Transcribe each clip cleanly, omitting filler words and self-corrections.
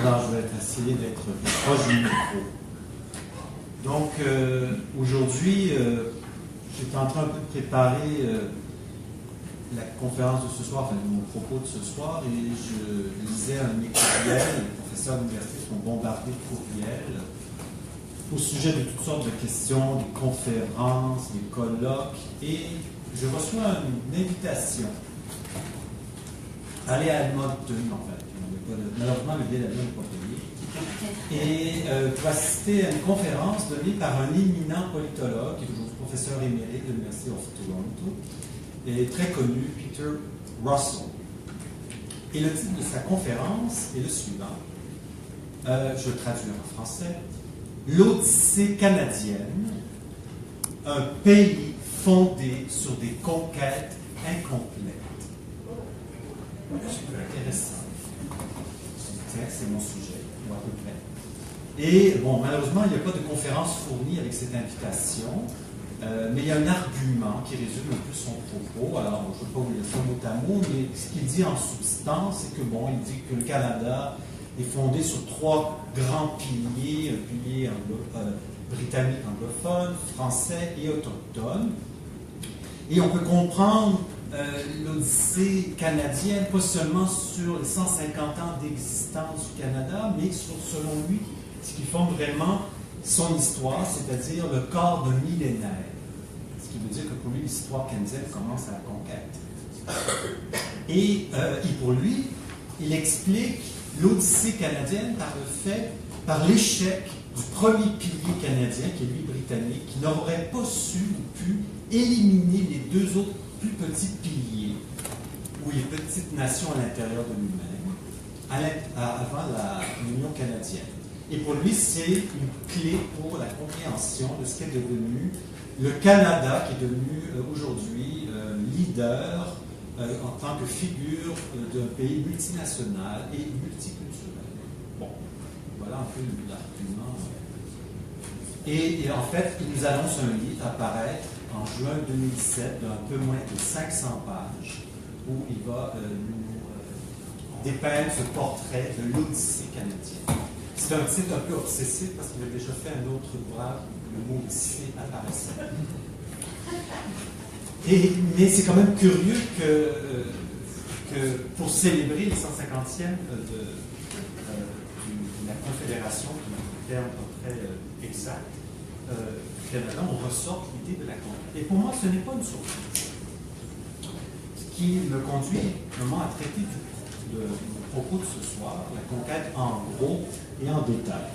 Alors, je vais essayer d'être plus proche du micro. Donc, aujourd'hui, j'étais en train un peu de préparer la conférence de ce soir, enfin mon propos de ce soir, et je lisais un de mes courriels. Les professeurs d'université sont bombardés de courriels au sujet de toutes sortes de questions, des conférences, des colloques, et je reçois une invitation à aller à Edmonton, en fait. Malheureusement, le billet d'avion n'est pas payé. Et pour assister à une conférence donnée par un éminent politologue, qui est aujourd'hui professeur émérite de l'Université of Toronto, et très connu, Peter Russell. Et le titre de sa conférence est le suivant. Je traduis en français. L'Odyssée canadienne, un pays fondé sur des conquêtes incomplètes. C'est intéressant. C'est mon sujet, ou à peu près. Et, bon, malheureusement, il n'y a pas de conférence fournie avec cette invitation, mais il y a un argument qui résume un peu son propos. Alors, je ne vais pas vous laisser mot à mot, mais ce qu'il dit en substance, c'est que, bon, il dit que le Canada est fondé sur trois grands piliers, un pilier britannique anglophone, français et autochtone. Et on peut comprendre l'Odyssée canadienne, pas seulement sur les 150 ans d'existence du Canada, mais sur, selon lui, ce qui forme vraiment son histoire, c'est-à-dire le corps d'un millénaire. Ce qui veut dire que pour lui, l'histoire canadienne commence à la conquête. Et pour lui, il explique l'Odyssée canadienne par l'échec du premier pilier canadien, qui est lui britannique, qui n'aurait pas su ou pu éliminer les deux autres plus petits piliers, ou les petites nations à l'intérieur de lui-même, avant l'Union canadienne. Et pour lui, c'est une clé pour la compréhension de ce qu'est devenu le Canada, qui est devenu aujourd'hui leader en tant que figure d'un pays multinational et multiculturel. Bon, voilà un peu l'argument. Et en fait, il nous annonce un livre apparaître en juin 2017 d'un peu moins de 500 pages où il va nous dépeindre ce portrait de l'Odyssée canadienne. C'est un titre un peu obsessif parce qu'il a déjà fait un autre ouvrage où le mot Odyssée apparaissait. Mais c'est quand même curieux que pour célébrer les 150e de la Confédération, qui est un terme très exact, du Canada, on ressort l'idée de la conquête. Et pour moi, ce n'est pas une surprise. Ce qui me conduit vraiment à traiter de mon propos de ce soir, la conquête en gros et en détail.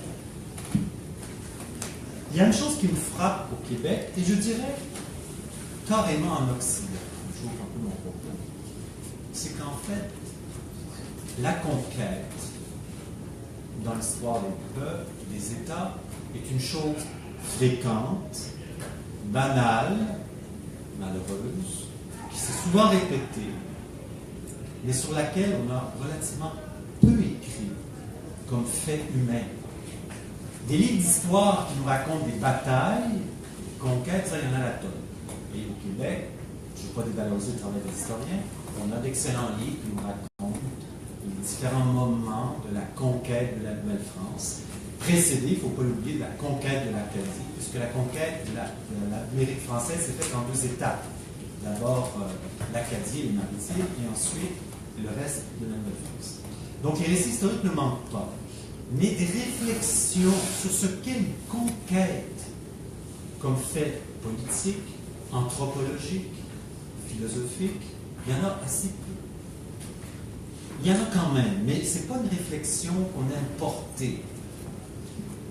Il y a une chose qui me frappe au Québec, et je dirais carrément en Occident, je j'ouvre un peu mon propos, c'est qu'en fait, la conquête dans l'histoire des peuples, des États, est une chose fréquente, banale, malheureuse, qui s'est souvent répétée, mais sur laquelle on a relativement peu écrit comme fait humain. Des livres d'histoire qui nous racontent des batailles, des conquêtes, ça, il y en a la tonne. Et au Québec, je ne veux pas dévaloriser le travail des historiens, on a d'excellents livres qui nous racontent les différents moments de la conquête de la Nouvelle-France, précédé, il ne faut pas l'oublier, de la conquête de l'Acadie, puisque la conquête de l'Amérique française s'est faite en deux étapes. D'abord l'Acadie et les Maritimes, et ensuite le reste de la Nouvelle-France. Donc les récits historiques ne manquent pas, mais des réflexions sur ce qu'est une conquête comme fait politique, anthropologique, philosophique, il y en a assez peu. Il y en a quand même, mais ce n'est pas une réflexion qu'on a importée.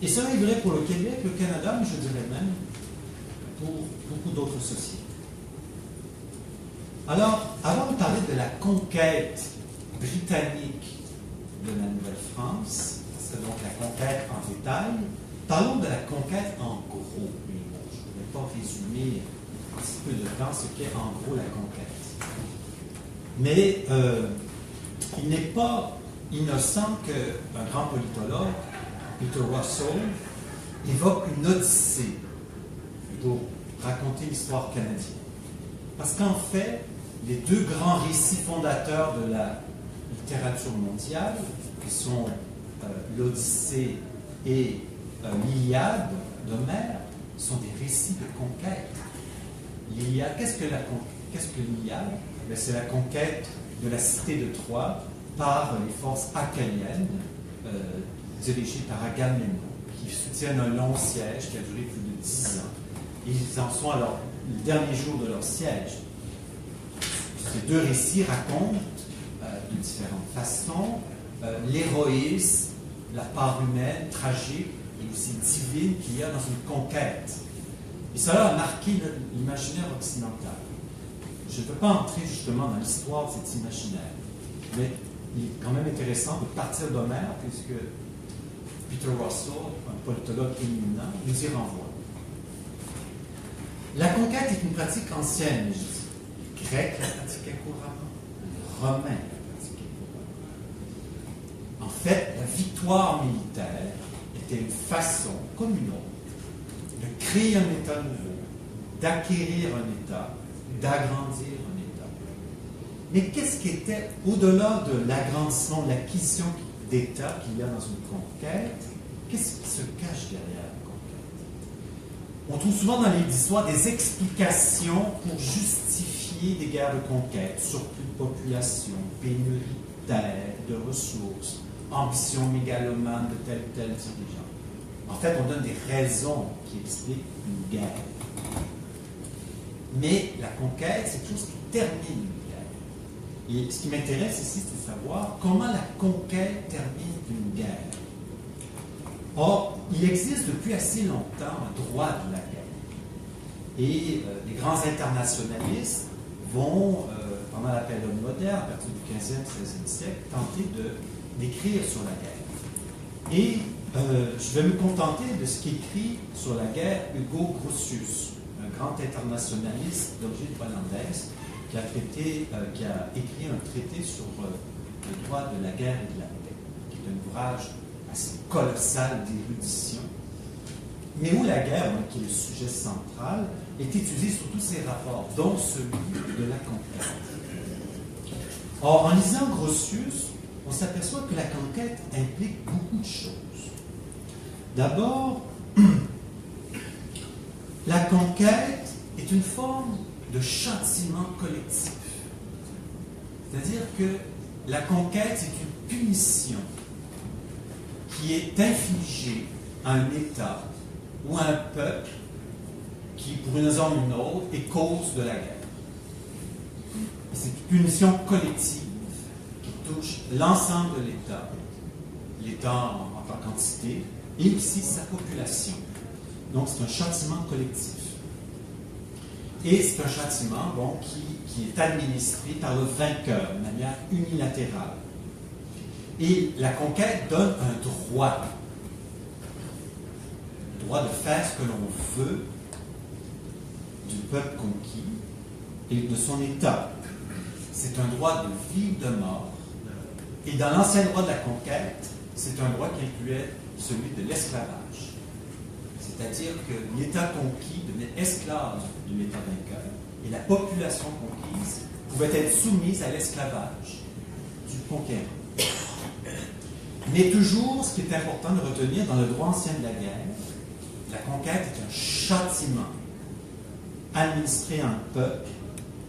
Et cela est vrai pour le Québec, le Canada, mais je dirais même pour beaucoup d'autres sociétés. Alors, avant de parler de la conquête britannique de la Nouvelle-France, c'est donc la conquête en détail, parlons de la conquête en gros. Mais bon, je ne vais pas résumer un petit peu de temps ce qu'est en gros la conquête. Mais il n'est pas innocent qu'un grand politologue, Peter Russell, évoque une odyssée pour raconter l'histoire canadienne. Parce qu'en fait, les deux grands récits fondateurs de la littérature mondiale, qui sont l'Odyssée et l'Iliade d'Homère sont des récits de conquête. L'Iliade, qu'est-ce que l'Iliade? C'est la conquête de la cité de Troie par les forces achéniennes dirigées par Agamemnon, qui soutiennent un long siège qui a duré plus de 10 ans. Et ils en sont alors le dernier jour de leur siège. Ces deux récits racontent de différentes façons l'héroïsme, la part humaine, tragique et aussi divine qu'il y a dans une conquête. Et cela a marqué l'imaginaire occidental. Je ne peux pas entrer justement dans l'histoire de cet imaginaire, mais il est quand même intéressant de partir d'Homère, puisque Peter Russell, un politologue éminent, nous y renvoie. La conquête est une pratique ancienne, je dis. Les Grecs la pratiquaient couramment, les Romains la pratiquaient couramment. En fait, la victoire militaire était une façon, comme une autre, de créer un État nouveau, d'acquérir un État, d'agrandir un État. Mais qu'est-ce qui était au-delà de l'agrandissement, de l'acquisition d'État qu'il y a dans une conquête? Qu'est-ce qui se cache derrière la conquête? On trouve souvent dans les histoires des explications pour justifier des guerres de conquête, surplus de population, pénurie de terres, de ressources, ambition mégalomane de tel ou tel dirigeant. En fait, on donne des raisons qui expliquent une guerre. Mais la conquête, c'est quelque chose qui termine une guerre. Et ce qui m'intéresse ici, c'est de savoir comment la conquête termine une guerre. Or, il existe depuis assez longtemps un droit de la guerre. Et les grands internationalistes vont, pendant la période moderne, à partir du 15e, 16e siècle, tenter d'écrire sur la guerre. Et je vais me contenter de ce qu'écrit sur la guerre Hugo Grotius, un grand internationaliste d'origine hollandaise qui a écrit un traité sur le droit de la guerre et de la paix, qui est un ouvrage assez colossal d'érudition, mais où la guerre, qui est le sujet central, est étudiée sur tous ses rapports, dont celui de la conquête. Or, en lisant Grotius, on s'aperçoit que la conquête implique beaucoup de choses. D'abord, la conquête est une forme de châtiment collectif. C'est-à-dire que la conquête, c'est une punition qui est infligée à un État ou à un peuple qui, pour une raison ou une autre, est cause de la guerre. C'est une punition collective qui touche l'ensemble de l'État, l'État en tant qu'entité, et aussi sa population. Donc, c'est un châtiment collectif. Et c'est un châtiment qui est administré par le vainqueur de manière unilatérale. Et la conquête donne un droit. Le droit de faire ce que l'on veut du peuple conquis et de son État. C'est un droit de vie ou de mort. Et dans l'ancien droit de la conquête, c'est un droit qui incluait celui de l'esclavage. C'est-à-dire que l'État conquis devenait esclave de l'État vainqueur et la population conquise pouvait être soumise à l'esclavage du conquérant. Mais toujours, ce qui est important de retenir dans le droit ancien de la guerre, la conquête est un châtiment administré à un peuple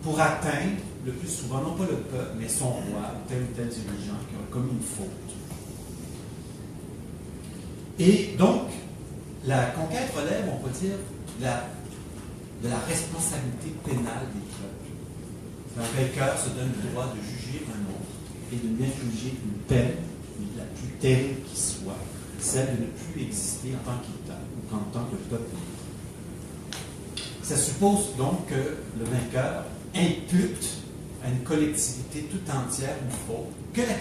pour atteindre, le plus souvent, non pas le peuple, mais son roi, tel ou tel dirigeant qui a commis une faute. Et donc, la conquête relève, on peut dire, de la responsabilité pénale des peuples. Un vainqueur se donne le droit de juger un autre et de lui infliger une peine la plus terrible qui soit, celle de ne plus exister en tant qu'État ou en tant que peuple. Ça suppose donc que le vainqueur impute à une collectivité tout entière une faute, que la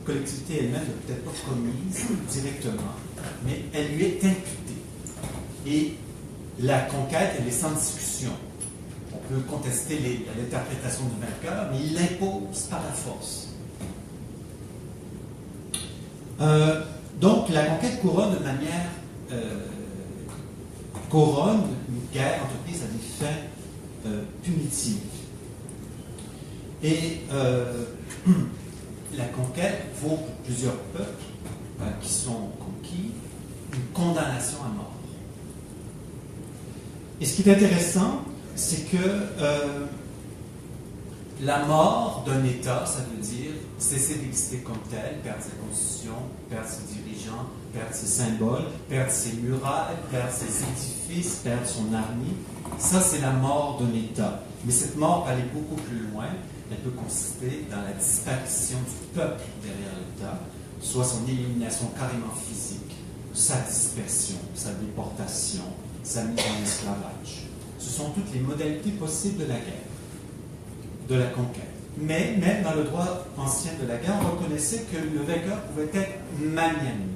collectivité elle-même n'a peut-être pas commise directement, mais elle lui est imputée. Et la conquête, elle est sans discussion. On peut contester l'interprétation du vainqueur, mais il l'impose par la force. Donc, la conquête couronne de manière une guerre entreprise à des fins punitives. Et la conquête vaut pour plusieurs peuples qui sont conquis, une condamnation à mort. Et ce qui est intéressant, c'est que la mort d'un État, ça veut dire cesser d'exister comme tel, perdre sa constitution, perdre ses dirigeants, perdre ses symboles, perdre ses murailles, perdre ses édifices, perdre son armée. Ça, c'est la mort d'un État. Mais cette mort va aller beaucoup plus loin. Elle peut consister dans la disparition du peuple derrière l'État, soit son élimination carrément physique, sa dispersion, sa déportation, sa mise en esclavage. Ce sont toutes les modalités possibles de la guerre, de la conquête. Mais même dans le droit ancien de la guerre, on reconnaissait que le vainqueur pouvait être magnanime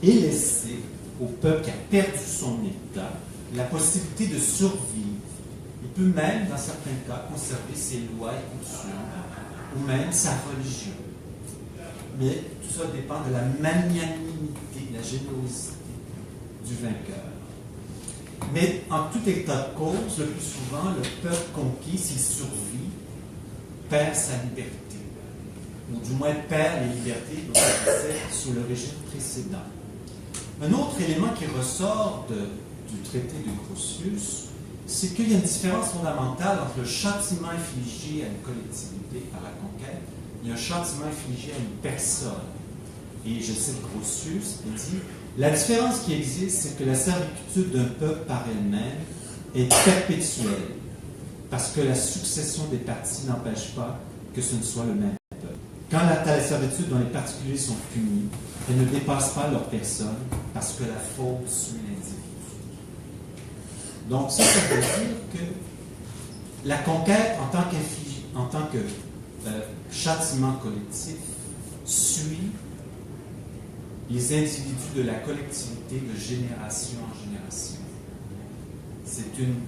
et laisser au peuple qui a perdu son État la possibilité de survivre. Il peut même, dans certains cas, conserver ses lois et coutumes, ou même sa religion. Mais tout ça dépend de la magnanimité, de la générosité du vainqueur. Mais en tout état de cause, le plus souvent, le peuple conquis, s'il survit, perd sa liberté, ou du moins perd les libertés dont il avait sous le régime précédent. Un autre élément qui ressort du traité de Grotius, c'est qu'il y a une différence fondamentale entre le châtiment infligé à une collectivité par la conquête et un châtiment infligé à une personne. Et je cite Grotius, il dit « La différence qui existe, c'est que la servitude d'un peuple par elle-même est perpétuelle, parce que la succession des parties n'empêche pas que ce ne soit le même peuple. Quand la servitude dont les particuliers sont punis, elle ne dépasse pas leur personne, parce que la faute suit l'individu. » Donc ça veut dire que la conquête, en tant que châtiment collectif, suit les individus de la collectivité de génération en génération. C'est une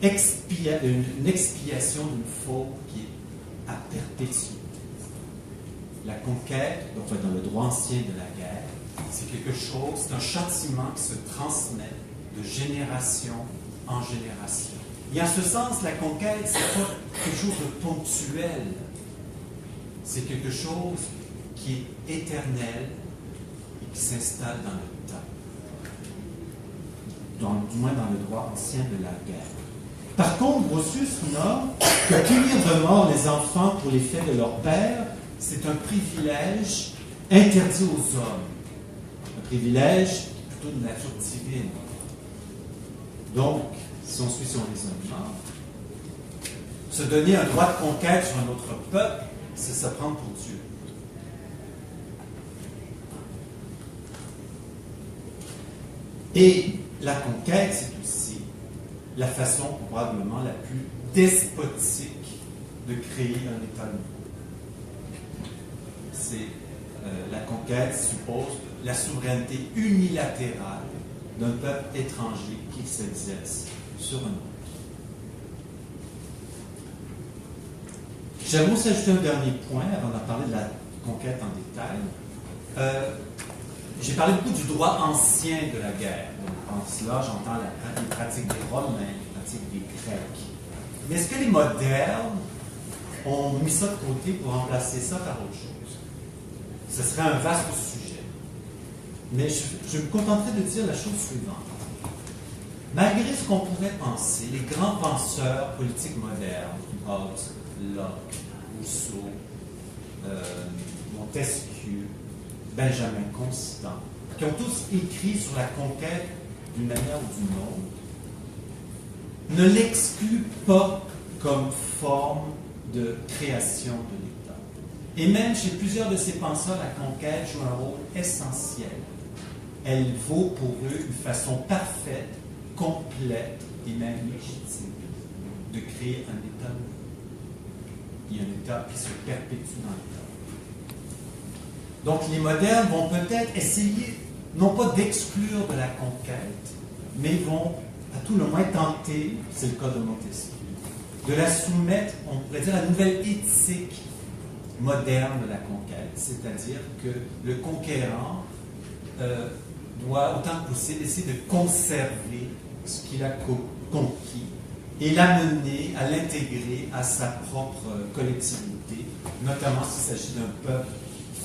expiation d'une faute qui est à perpétuité. La conquête, donc dans le droit ancien de la guerre, c'est quelque chose, c'est un châtiment qui se transmet de génération en génération. Et en ce sens, la conquête, ce n'est pas quelque chose de ponctuel. C'est quelque chose qui est éternel et qui s'installe dans le temps. Du moins dans le droit ancien de la guerre. Par contre, Grotius nomme que punir de mort les enfants pour les faits de leur père, c'est un privilège interdit aux hommes. Un privilège plutôt de nature divine. Donc, si on suit son raisonnement, se donner un droit de conquête sur un autre peuple, c'est se prendre pour Dieu. Et la conquête, c'est aussi la façon probablement la plus despotique de créer un État nouveau. La conquête suppose la souveraineté unilatérale d'un peuple étranger qui s'exerce sur un autre. J'aimerais aussi ajouter un dernier point avant de parler de la conquête en détail. J'ai parlé beaucoup du droit ancien de la guerre. Donc, en cela, j'entends les pratiques des Romains, les pratiques des Grecs. Mais est-ce que les modernes ont mis ça de côté pour remplacer ça par autre chose? Ce serait un vaste sujet. Mais je me contenterai de dire la chose suivante. Malgré ce qu'on pourrait penser, les grands penseurs politiques modernes, Hobbes, Locke, Rousseau, Montesquieu, Benjamin Constant, qui ont tous écrit sur la conquête d'une manière ou d'une autre, ne l'excluent pas comme forme de création de l'État. Et même chez plusieurs de ces penseurs, la conquête joue un rôle essentiel. Elle vaut pour eux une façon parfaite, complète et même légitime de créer un État nouveau. Il y a un État qui se perpétue dans le temps. Donc les modernes vont peut-être essayer, non pas d'exclure de la conquête, mais vont à tout le moins tenter, c'est le cas de Montesquieu, de la soumettre, on pourrait dire, à la nouvelle éthique moderne de la conquête, c'est-à-dire que le conquérant doit, autant que possible, essayer de conserver ce qu'il a conquis et l'amener à l'intégrer à sa propre collectivité, notamment s'il s'agit d'un peuple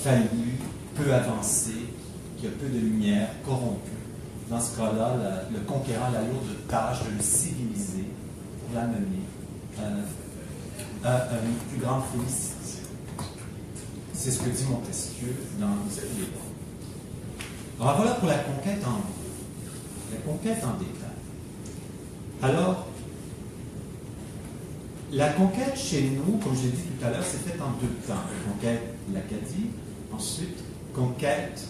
fallu, peu avancé, qui a peu de lumière, corrompu. Dans ce cas-là, le conquérant a la lourde tâche de le civiliser pour l'amener à une plus grande félicité. C'est ce que dit Montesquieu dans cette livre. Alors voilà pour la conquête en détail. Alors, la conquête chez nous, comme je l'ai dit tout à l'heure, c'est faite en deux temps. Conquête de l'Acadie, ensuite conquête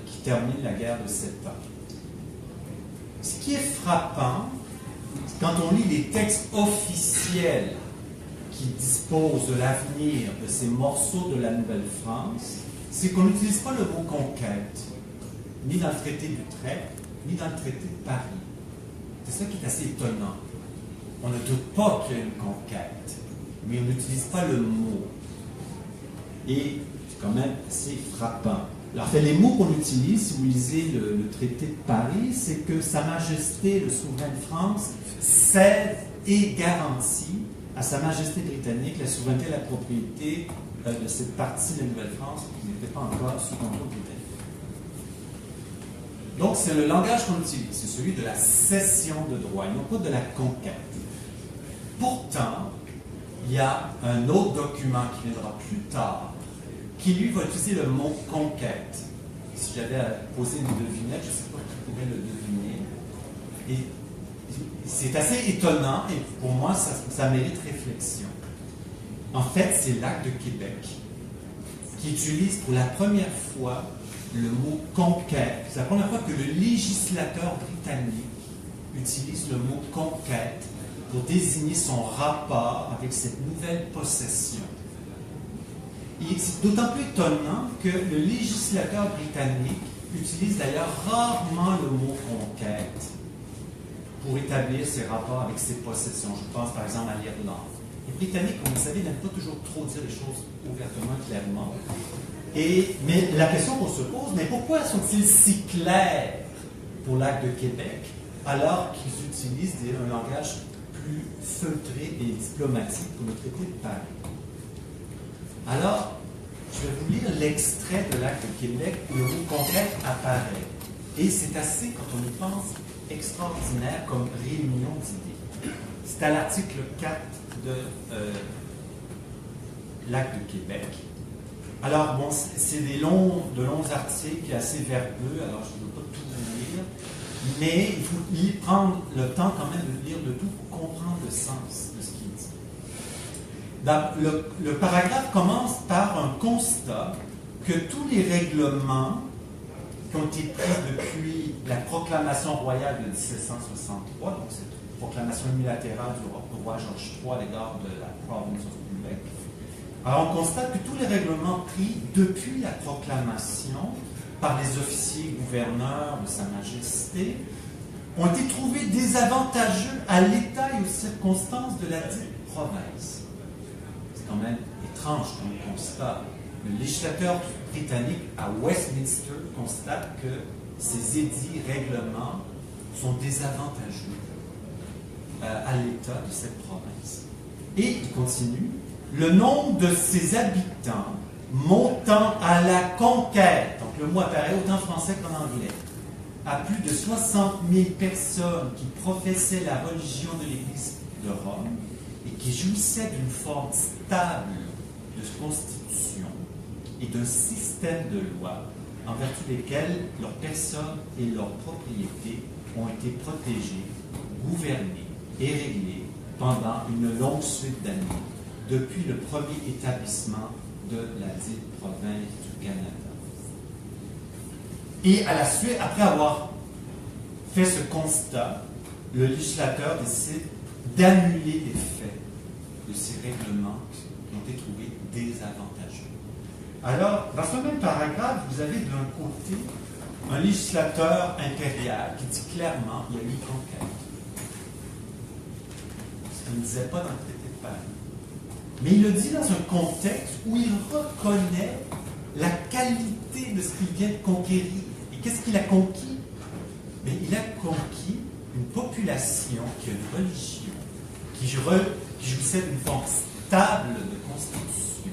qui termine la guerre de 7 ans. Ce qui est frappant, quand on lit les textes officiels qui disposent de l'avenir de ces morceaux de la Nouvelle-France, c'est qu'on n'utilise pas le mot conquête, ni dans le traité d'Utrecht, ni dans le traité de Paris. C'est ça qui est assez étonnant. On ne doute pas qu'il y a une conquête, mais on n'utilise pas le mot. Et c'est quand même assez frappant. Alors, les mots qu'on utilise, si vous lisez le traité de Paris, c'est que Sa Majesté, le souverain de France, cède et garantit à Sa Majesté britannique la souveraineté et la propriété de cette partie de la Nouvelle-France qui n'était pas encore sous contrôle britannique. Donc, c'est le langage qu'on utilise, c'est celui de la cession de droit, et non pas de la conquête. Pourtant, il y a un autre document qui viendra plus tard, qui lui va utiliser le mot conquête. Si j'avais à poser une devinette, je ne sais pas qui pourrait le deviner. Et c'est assez étonnant, et pour moi, ça mérite réflexion. En fait, c'est l'Acte de Québec qui utilise pour la première fois le mot conquête. C'est la première fois que le législateur britannique utilise le mot conquête pour désigner son rapport avec cette nouvelle possession. Et c'est d'autant plus étonnant que le législateur britannique utilise d'ailleurs rarement le mot conquête pour établir ses rapports avec ses possessions. Je pense par exemple à l'Irlande. Les Britanniques, comme vous le savez, n'aiment pas toujours trop dire les choses ouvertement, clairement. Mais la question qu'on se pose, mais pourquoi sont-ils si clairs pour l'Acte de Québec alors qu'ils utilisent un langage plus feutré et diplomatique pour le traité de Paris? Alors, je vais vous lire l'extrait de l'Acte de Québec où le mot conquête apparaît. Et c'est assez, quand on y pense, extraordinaire comme réunion d'idées. C'est à l'article 4 de l'Acte de Québec. Alors, bon, c'est de longs articles assez verbeux, alors je ne veux pas tout vous lire, mais il faut prendre le temps quand même de lire le tout pour comprendre le sens de ce qu'il dit. Le paragraphe commence par un constat que tous les règlements qui ont été pris depuis la proclamation royale de 1763, donc cette proclamation unilatérale du roi George III à l'égard de la province of Québec. Alors on constate que tous les règlements pris depuis la proclamation par les officiers gouverneurs de Sa Majesté ont été trouvés désavantageux à l'état et aux circonstances de la dite province. C'est quand même étrange comme constat. Le législateur britannique à Westminster constate que ces édits règlements sont désavantageux à l'état de cette province. Et il continue, le nombre de ses habitants montant à la conquête, donc le mot apparaît autant en français qu'en anglais, à plus de 60 000 personnes qui professaient la religion de l'Église de Rome et qui jouissaient d'une forme stable de constitution et d'un système de loi en vertu desquels leurs personnes et leurs propriétés ont été protégées, gouvernées et réglées pendant une longue suite d'années, depuis le premier établissement de la dite province du Canada. Et à la suite, après avoir fait ce constat, le législateur décide d'annuler les faits de ces règlements qui ont été trouvés désavantageux. Alors, dans ce même paragraphe, vous avez d'un côté un législateur impérial qui dit clairement qu'il y a eu conquête. Ce qu'il ne disait pas dans le traité de Paris. Mais il le dit dans un contexte où il reconnaît la qualité de ce qu'il vient de conquérir. Et qu'est-ce qu'il a conquis? Mais il a conquis une population qui a une religion, qui jouissait d'une forme stable de constitution,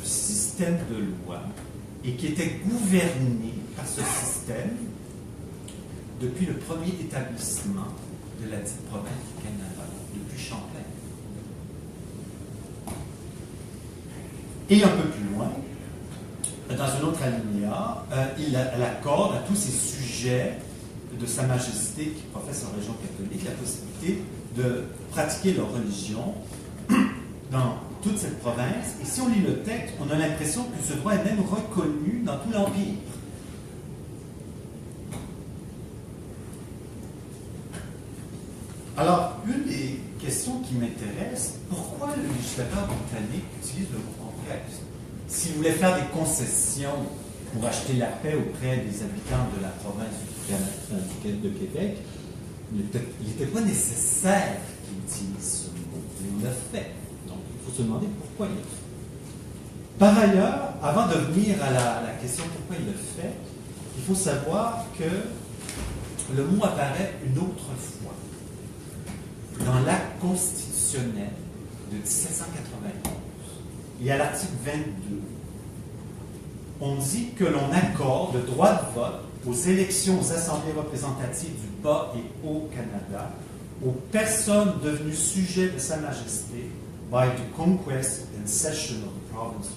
un système de loi et qui était gouverné par ce système depuis le premier établissement de la dite province du Canada, depuis Champlain. Et un peu plus loin, dans un autre alinéa, elle accorde à tous ces sujets de Sa Majesté qui professent en religion catholique la possibilité de pratiquer leur religion dans toute cette province. Et si on lit le texte, on a l'impression que ce droit est même reconnu dans tout l'Empire. Alors, une des questions qui m'intéresse, pourquoi le législateur britannique utilise le mot conquête? S'il voulait faire des concessions pour acheter la paix auprès des habitants de la province de Québec, il n'était pas nécessaire qu'il utilise ce mot. Il l'a fait. Donc, il faut se demander pourquoi il l'a fait. Par ailleurs, avant de venir à la question pourquoi il le fait, il faut savoir que le mot apparaît une autre fois dans l'acte constitutionnel de 1791. Et à l'article 22, on dit que l'on accorde le droit de vote aux élections aux assemblées représentatives du Bas et Haut-Canada aux personnes devenues sujets de Sa Majesté by the conquest and cession of the province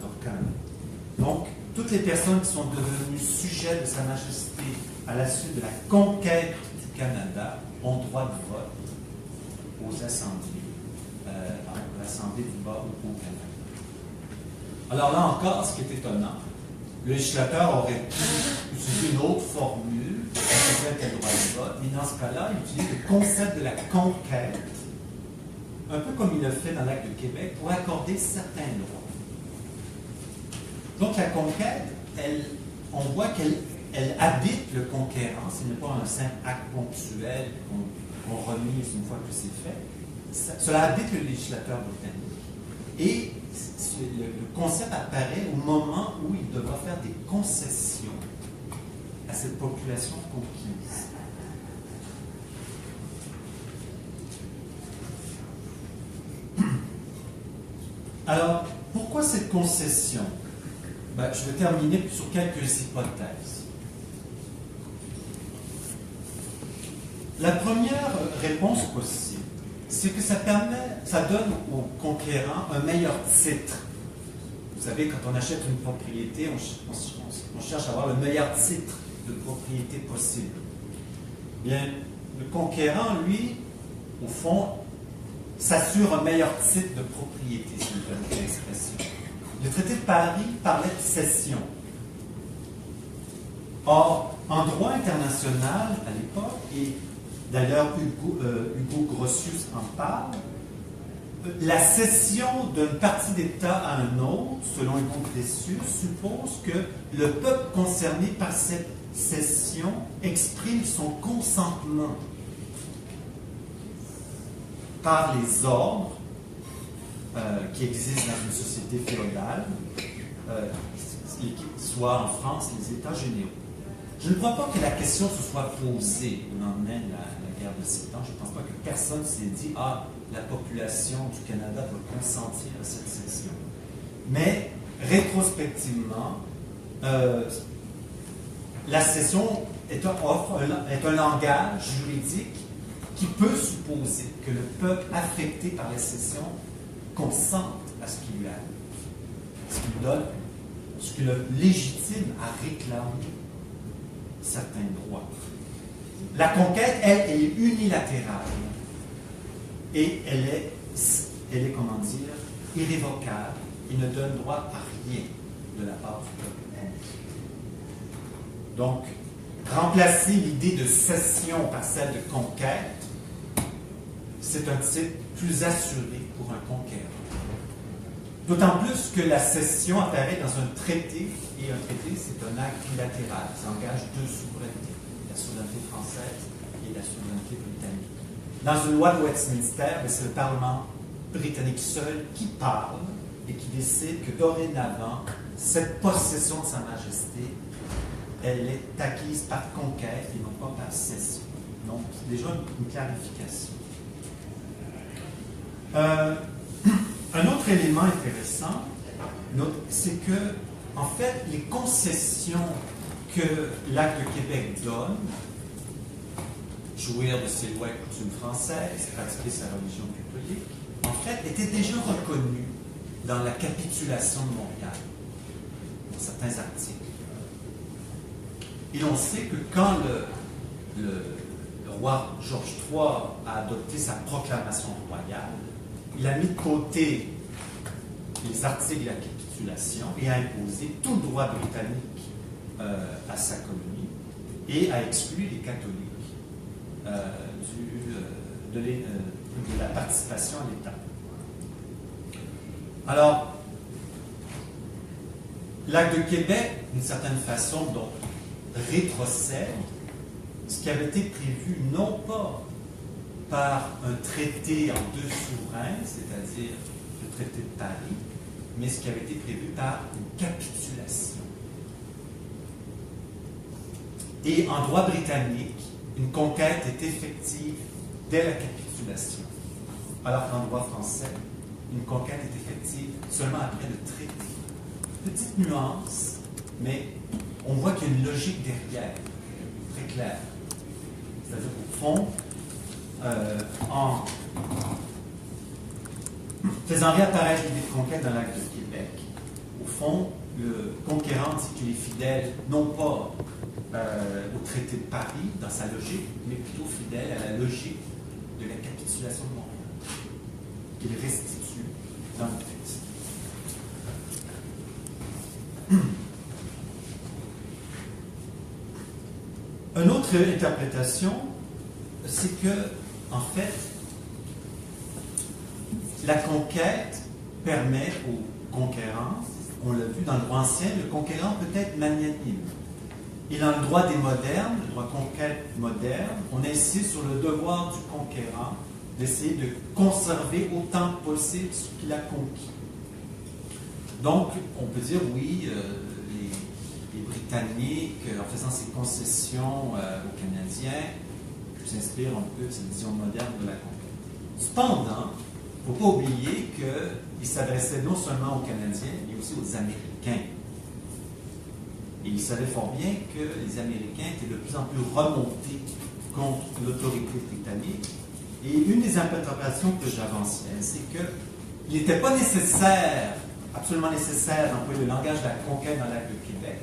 of Canada. Donc, toutes les personnes qui sont devenues sujets de Sa Majesté à la suite de la conquête du Canada ont droit de vote aux assemblées, à l'Assemblée du Bas ou au Canada. Alors là encore, ce qui est étonnant, le législateur aurait pu utiliser une autre formule pour tel droit de vote, mais dans ce cas-là, il utilise le concept de la conquête, un peu comme il le fait dans l'Acte de Québec, pour accorder certains droits. Donc la conquête, on voit qu'elle habite le conquérant, ce n'est pas un simple acte ponctuel qu'on remise une fois que c'est fait. Cela habite le législateur britannique. Et le concept apparaît au moment où il devra faire des concessions à cette population conquise. Alors, pourquoi cette concession? Je vais terminer sur quelques hypothèses. La première réponse possible, c'est que ça donne au conquérant un meilleur titre. Vous savez, quand on achète une propriété, on cherche à avoir le meilleur titre de propriété possible. Bien, le conquérant, lui, au fond, s'assure un meilleur titre de propriété, si vous permettez l'expression. Le traité de Paris parlait de cession. Or, en droit international, à l'époque, et d'ailleurs Hugo Grotius en parle, la cession d'une partie d'État à un autre, selon Hugo Grotius, suppose que le peuple concerné par cette cession exprime son consentement par les ordres qui existent dans une société féodale, soit en France les États généraux. Je ne crois pas que la question se soit posée au lendemain de la guerre de 7 ans. Je ne pense pas que personne s'est dit « Ah, la population du Canada doit consentir à cette cession. » Mais, rétrospectivement, la cession est un langage juridique qui peut supposer que le peuple affecté par la cession consente à ce qui lui arrive, ce qui lui donne, ce qui le légitime à réclamer certains droits. La conquête, elle est unilatérale et elle est, comment dire, irrévocable et ne donne droit à rien de la part du peuple. Donc, remplacer l'idée de cession par celle de conquête, c'est un type plus assuré pour un conquérant. D'autant plus que la cession apparaît dans un traité, et un traité, c'est un acte bilatéral. Ça engage deux souverainetés, la souveraineté française et la souveraineté britannique. Dans une loi de Westminster, c'est le Parlement britannique seul qui parle et qui décide que dorénavant, cette possession de Sa Majesté, elle est acquise par conquête et non pas par cession. Donc, déjà une clarification. Un autre élément intéressant, c'est que en fait, les concessions que l'Acte de Québec donne, jouir de ses lois et coutumes françaises, pratiquer sa religion catholique, en fait, étaient déjà reconnues dans la capitulation de Montréal, dans certains articles. Et l'on sait que quand le roi Georges III a adopté sa proclamation royale, il a mis de côté les articles de la capitulation et a imposé tout le droit britannique à sa colonie et a exclu les catholiques de la participation à l'État. Alors, l'Acte de Québec, d'une certaine façon, donc, rétrocède ce qui avait été prévu non pas par un traité en deux souverains, c'est-à-dire le traité de Paris, mais ce qui avait été prévu par une capitulation. Et en droit britannique, une conquête est effective dès la capitulation, alors qu'en droit français, une conquête est effective seulement après le traité. Petite nuance, mais on voit qu'il y a une logique derrière, très claire. C'est-à-dire qu'au fond, en faisant réapparaître l'idée de conquête dans l'Acte de Québec, au fond, le conquérant dit qu'il est fidèle non pas au traité de Paris, dans sa logique, mais plutôt fidèle à la logique de la capitulation de Montréal, qu'il restitue dans le texte. Une autre interprétation, c'est que, en fait, la conquête permet aux conquérants, on l'a vu dans le droit ancien, le conquérant peut être magnanime. Et dans le droit des modernes, le droit conquête moderne, on insiste sur le devoir du conquérant d'essayer de conserver autant que possible ce qu'il a conquis. Donc, on peut dire, oui, les Britanniques, en faisant ces concessions aux Canadiens, s'inspirent un peu de cette vision moderne de la conquête. Cependant, il ne faut pas oublier qu'il s'adressait non seulement aux Canadiens, mais aussi aux Américains. Et il savait fort bien que les Américains étaient de plus en plus remontés contre l'autorité britannique. Et une des interprétations que j'avançais, c'est qu'il n'était pas nécessaire, absolument nécessaire, d'employer le langage de la conquête dans l'Acte de Québec,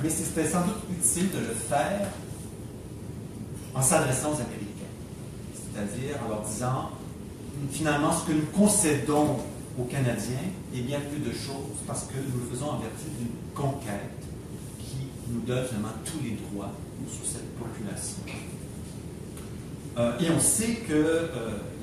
mais c'était sans doute utile de le faire en s'adressant aux Américains. C'est-à-dire en leur disant, finalement, ce que nous concédons aux Canadiens est bien plus de choses parce que nous le faisons en vertu d'une conquête qui nous donne finalement tous les droits sur cette population. Et on sait que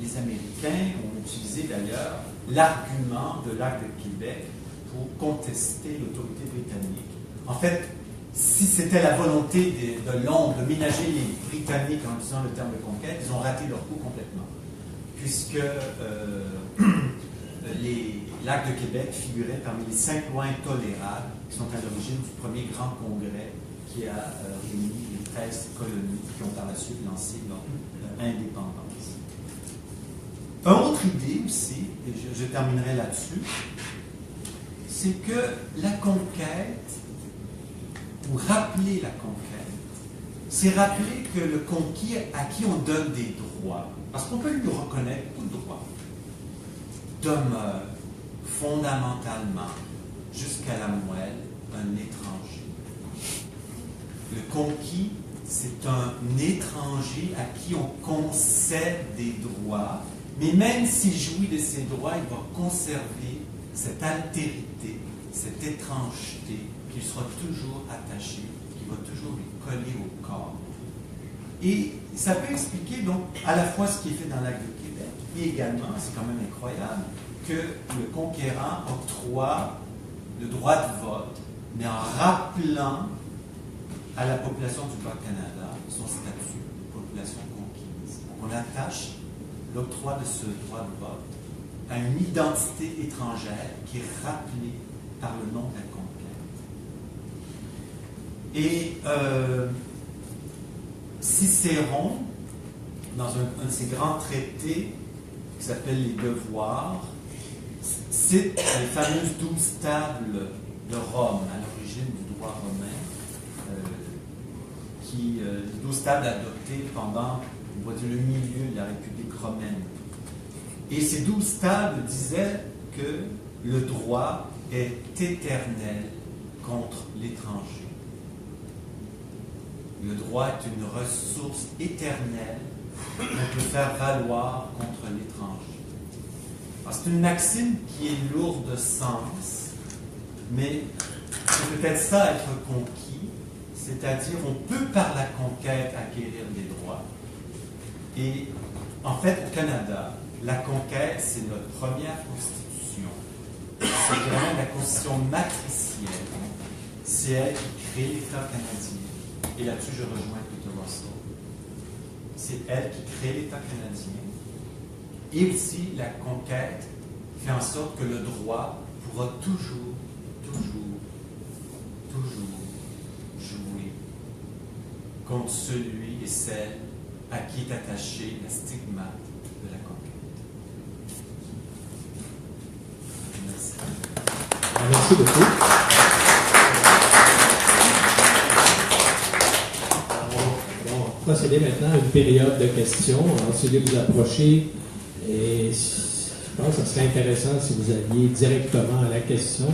les Américains ont utilisé d'ailleurs l'argument de l'Acte de Québec pour contester l'autorité britannique. En fait, si c'était la volonté de Londres de ménager les Britanniques en utilisant le terme de conquête, ils ont raté leur coup complètement. Puisque l'Acte de Québec figurait parmi les 5 lois intolérables qui sont à l'origine du premier grand congrès qui a réuni les 13 colonies qui ont par la suite lancé leur indépendance. Une autre idée aussi, et je terminerai là-dessus, c'est que la conquête, ou rappeler la conquête, c'est rappeler que le conquis à qui on donne des droits, parce qu'on peut lui reconnaître beaucoup de droits, demeure fondamentalement, jusqu'à la moelle, un étranger. Le conquis, c'est un étranger à qui on concède des droits, mais même s'il jouit de ses droits, il va conserver cette altérité, cette étrangeté, qu'il sera toujours attaché, qui va toujours lui coller au corps. Et ça peut expliquer donc à la fois ce qui est fait dans l'Acte de Québec, et également, c'est quand même incroyable, que le conquérant octroie le droit de vote, mais en rappelant à la population du Bas-Canada son statut de population conquise. Donc on attache l'octroi de ce droit de vote à une identité étrangère qui est rappelée par le nom de la conquête. Et Cicéron, dans un de ses grands traités qui s'appelle Les Devoirs, cite les fameuses 12 tables de Rome à droit romain, les 12 tables adoptées pendant, on va dire, le milieu de la République romaine. Et ces 12 tables disaient que le droit est éternel contre l'étranger. Le droit est une ressource éternelle qu'on peut faire valoir contre l'étranger. C'est une maxime qui est lourde de sens, mais c'est peut-être ça être conquis, c'est-à-dire on peut par la conquête acquérir des droits. Et en fait, au Canada, la conquête, c'est notre première constitution. C'est vraiment la constitution matricielle. C'est elle qui crée l'État canadien. Et là-dessus, je rejoins Peter Russell. C'est elle qui crée l'État canadien. Et aussi, la conquête fait en sorte que le droit pourra toujours jouer contre celui et celle à qui est attaché la stigmate de la conquête. Merci. Merci beaucoup. On va procéder maintenant à une période de questions. Alors, si vous approchez, et je pense que ce serait intéressant si vous alliez directement à la question.